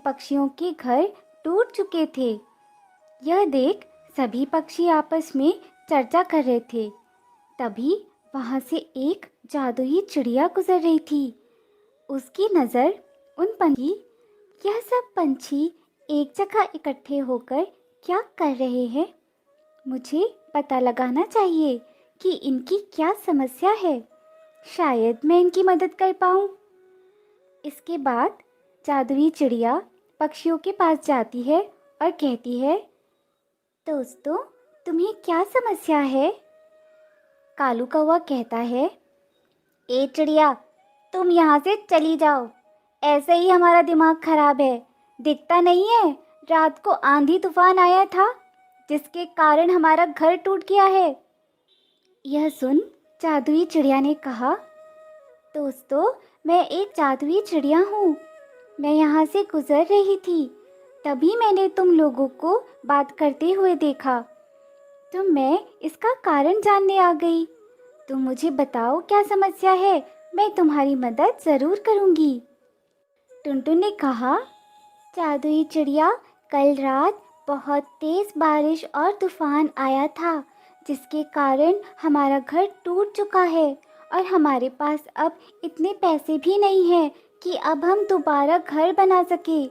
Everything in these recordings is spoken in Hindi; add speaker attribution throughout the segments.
Speaker 1: पक्षियों के घर टूट चुके थे। यह देख सभी पक्षी आपस में चर्चा कर रहे थे। तभी वहां से एक जादुई चिड़िया गुजर रही थी। उसकी नज़र उन पंछी यह सब पंछी एक जगह इकट्ठे होकर क्या कर रहे हैं? मुझे पता लगाना चाहिए कि इनकी क्या समस्या है। शायद मैं इनकी मदद कर पाऊँ। इसके बाद जादुई चिड़िया पक्षियों के पास जाती है और कहती है, दोस्तों, तुम्हें क्या समस्या है? कालू कौवा कहता है, ए चिड़िया, तुम यहाँ से चली जाओ। ऐसे ही हमारा दिमाग खराब है। दिखता नहीं है, रात को आंधी तूफान आया था जिसके कारण हमारा घर टूट गया है। यह सुन जादुई चिड़िया ने कहा, दोस्तों, मैं एक जादुई चिड़िया हूँ। मैं यहाँ से गुजर रही थी, तभी मैंने तुम लोगों को बात करते हुए देखा, तो मैं इसका कारण जानने आ गई। तुम मुझे बताओ क्या समस्या है, मैं तुम्हारी मदद ज़रूर करूँगी। टुनटुन ने कहा, जादुई चिड़िया, कल रात बहुत तेज़ बारिश और तूफान आया था जिसके कारण हमारा घर टूट चुका है और हमारे पास अब इतने पैसे भी नहीं हैं कि अब हम दोबारा घर बना सके।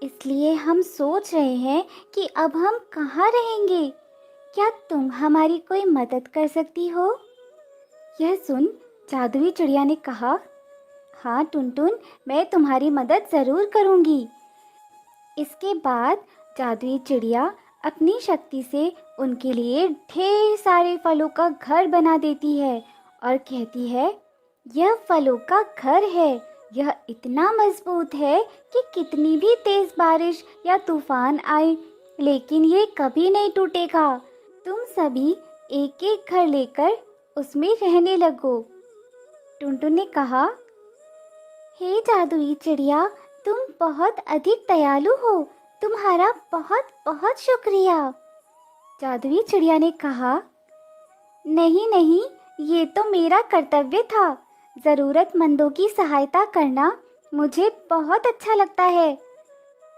Speaker 1: इसलिए हम सोच रहे हैं कि अब हम कहाँ रहेंगे। क्या तुम हमारी कोई मदद कर सकती हो? यह सुन जादुई चिड़िया ने कहा, हाँ टुनटुन, मैं तुम्हारी मदद ज़रूर करूँगी। इसके बाद जादुई चिड़िया अपनी शक्ति से उनके लिए ढेर सारे फलों का घर बना देती है और कहती है, यह फलों का घर है। यह इतना मजबूत है कि कितनी भी तेज़ बारिश या तूफान आए, लेकिन ये कभी नहीं टूटेगा। तुम सभी एक एक घर लेकर उसमें रहने लगो। टुनटुन ने कहा, हे जादुई चिड़िया, तुम बहुत अधिक दयालु हो। तुम्हारा बहुत बहुत शुक्रिया। जादुई चिड़िया ने कहा, नहीं नहीं, ये तो मेरा कर्तव्य था। ज़रूरतमंदों की सहायता करना मुझे बहुत अच्छा लगता है।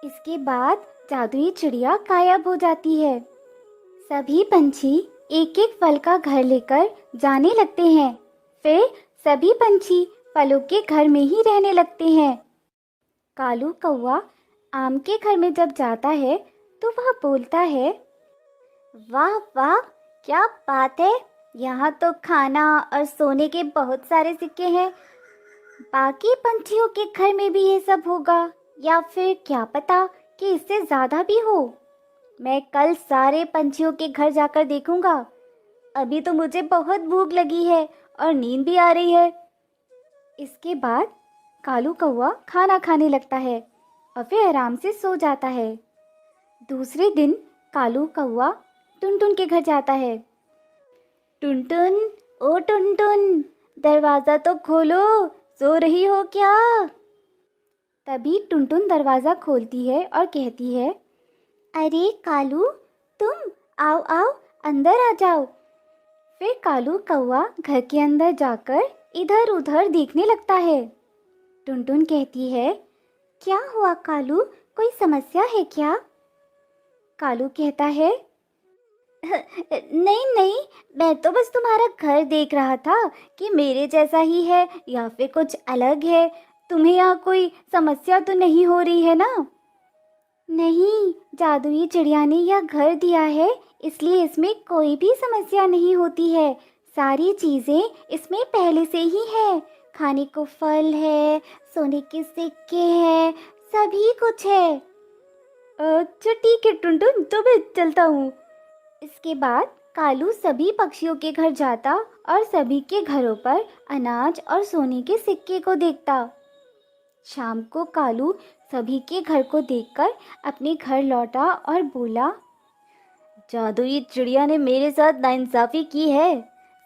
Speaker 1: इसके बाद जादुई चिड़िया गायब हो जाती है। सभी पंछी एक एक फल का घर लेकर जाने लगते हैं। फिर सभी पंछी फलों के घर में ही रहने लगते हैं। कालू कौवा आम के घर में जब जाता है तो वह बोलता है, वाह वाह, क्या बात है। यहाँ तो खाना और सोने के बहुत सारे सिक्के हैं। बाकी पंछियों के घर में भी ये सब होगा, या फिर क्या पता कि इससे ज़्यादा भी हो। मैं कल सारे पंछियों के घर जाकर देखूंगा। अभी तो मुझे बहुत भूख लगी है और नींद भी आ रही है। इसके बाद कालू कौवा खाना खाने लगता है और फिर आराम से सो जाता है। दूसरे दिन कालू कौवा टुनटुन के घर जाता है। टुनटुन, ओ टुनटुन, दरवाज़ा तो खोलो, सो रही हो क्या? तभी टुनटुन दरवाज़ा खोलती है और कहती है, अरे कालू, तुम आओ आओ, अंदर आ जाओ। फिर कालू कौवा घर के अंदर जाकर इधर उधर देखने लगता है। टुनटुन कहती है, क्या हुआ कालू, कोई समस्या है क्या? कालू कहता है, नहीं नहीं, मैं तो बस तुम्हारा घर देख रहा था कि मेरे जैसा ही है या फिर कुछ अलग है। तुम्हें यहाँ कोई समस्या तो नहीं हो रही है ना? नहीं, जादुई चिड़िया ने यह घर दिया है, इसलिए इसमें कोई भी समस्या नहीं होती है। सारी चीज़ें इसमें पहले से ही है। खाने को फल है, सोने के सिक्के हैं, सभी कुछ है। अच्छा ठीक है टुनटुन, तो मैं चलता हूँ। इसके बाद कालू सभी पक्षियों के घर जाता और सभी के घरों पर अनाज और सोने के सिक्के को देखता। शाम को कालू सभी के घर को देखकर अपने घर लौटा और बोला, जादुई चिड़िया ने मेरे साथ नाइंसाफ़ी की है।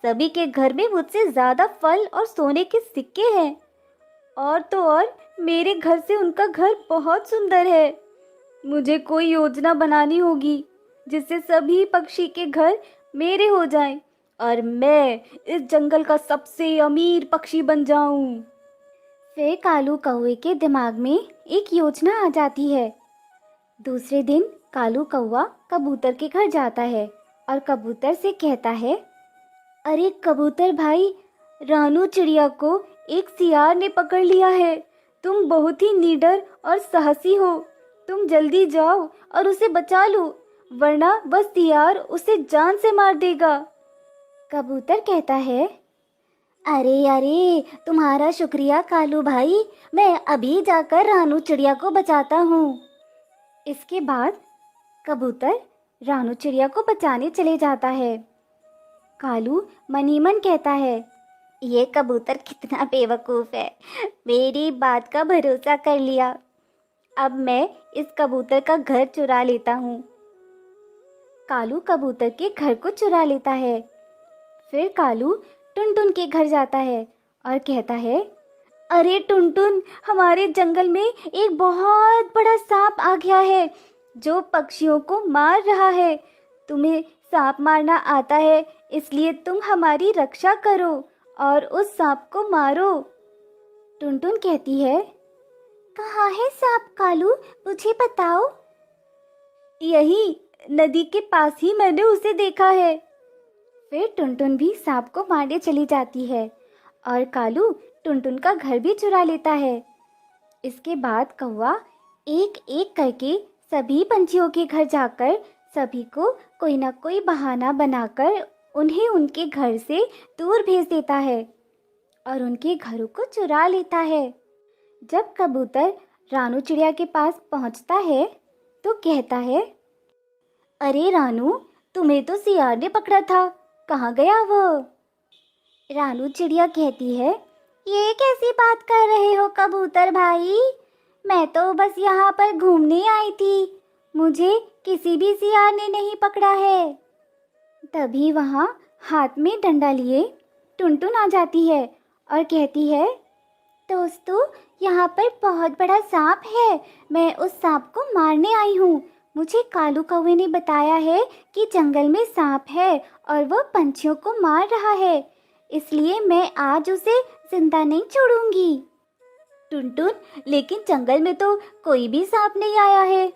Speaker 1: सभी के घर में मुझसे ज़्यादा फल और सोने के सिक्के हैं, और तो और मेरे घर से उनका घर बहुत सुंदर है। मुझे कोई योजना बनानी होगी जिससे सभी पक्षी के घर मेरे हो जाएं और मैं इस जंगल का सबसे अमीर पक्षी बन जाऊं। फिर कालू कौवे के दिमाग में एक योजना आ जाती है। दूसरे दिन कालू कौवा कबूतर के घर जाता है और कबूतर से कहता है, अरे कबूतर भाई, रानू चिड़िया को एक सियार ने पकड़ लिया है। तुम बहुत ही निडर और साहसी हो। तुम जल्दी जाओ और उसे बचा लो, वरना वह सियार उसे जान से मार देगा। कबूतर कहता है, अरे अरे, तुम्हारा शुक्रिया कालू भाई, मैं अभी जाकर रानू चिड़िया को बचाता हूँ। इसके बाद कबूतर रानू चिड़िया को बचाने चले जाता है। कालू मन ही मन कहता है, ये कबूतर कितना बेवकूफ़ है, मेरी बात का भरोसा कर लिया। अब मैं इस कबूतर का घर चुरा लेता हूँ। कालू कबूतर के घर को चुरा लेता है। फिर कालू टुनटुन के घर जाता है और कहता है, अरे टुनटुन, हमारे जंगल में एक बहुत बड़ा सांप आ गया है जो पक्षियों को मार रहा है। तुम्हें सांप मारना आता है, इसलिए तुम हमारी रक्षा करो और उस सांप को मारो। टुनटुन कहती है, कहाँ है सांप कालू, मुझे बताओ। यही नदी के पास ही मैंने उसे देखा है। फिर टुनटुन भी सांप को मारने चली जाती है और कालू टुनटुन का घर भी चुरा लेता है। इसके बाद कौवा एक एक करके सभी पंछियों के घर जाकर सभी को कोई ना कोई बहाना बनाकर उन्हें उनके घर से दूर भेज देता है और उनके घरों को चुरा लेता है। जब कबूतर रानू चिड़िया के पास पहुंचता है तो कहता है, अरे रानू, तुम्हें तो सियार ने पकड़ा था, कहाँ गया वो? रानू चिड़िया कहती है, ये कैसी बात कर रहे हो कबूतर भाई, मैं तो बस यहाँ पर घूमने आई थी, मुझे किसी भी सियार ने नहीं पकड़ा है। तभी वहाँ हाथ में डंडा लिए टुनटुन आ जाती है और कहती है, दोस्तों, यहाँ पर बहुत बड़ा सांप है, मैं उस सांप को मारने आई हूँ। मुझे कालू कौवे ने बताया है कि जंगल में सांप है और वह पंछियों को मार रहा है, इसलिए मैं आज उसे जिंदा नहीं छोड़ूंगी। टुनटुन, लेकिन जंगल में तो कोई भी सांप नहीं आया है।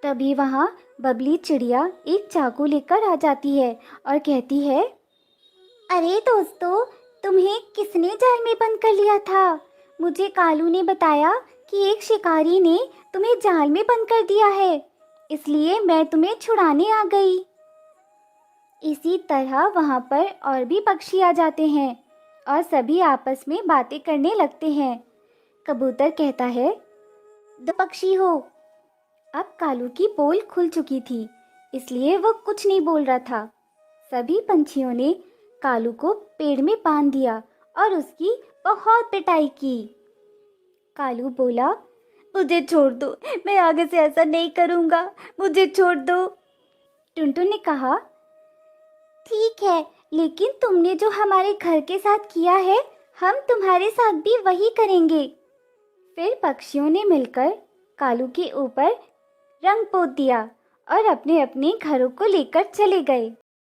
Speaker 1: तभी वहाँ बबली चिड़िया एक चाकू लेकर आ जाती है और कहती है, अरे दोस्तों, तुम्हें किसने जाल में बंद कर लिया था? मुझे कालू ने बताया कि एक शिकारी ने तुम्हें जाल में बंद कर दिया है, इसलिए मैं तुम्हें छुड़ाने आ गई। इसी तरह वहाँ पर और भी पक्षी आ जाते हैं और सभी आपस में बातें करने लगते हैं। कबूतर कहता है, दो पक्षी हो। अब कालू की पोल खुल चुकी थी, इसलिए वो कुछ नहीं बोल रहा था। सभी पंछियों ने कालू को पेड़ में बांध दिया और उसकी बहुत पिटाई की। कालू बोला, मुझे छोड़ दो, मैं आगे से ऐसा नहीं करूँगा, मुझे छोड़ दो। टुनटुन ने कहा, ठीक है, लेकिन तुमने जो हमारे घर के साथ किया है, हम तुम्हारे साथ भी वही करेंगे। फिर पक्षियों ने मिलकर कालू के ऊपर रंग पोत दिया और अपने अपने घरों को लेकर चले गए।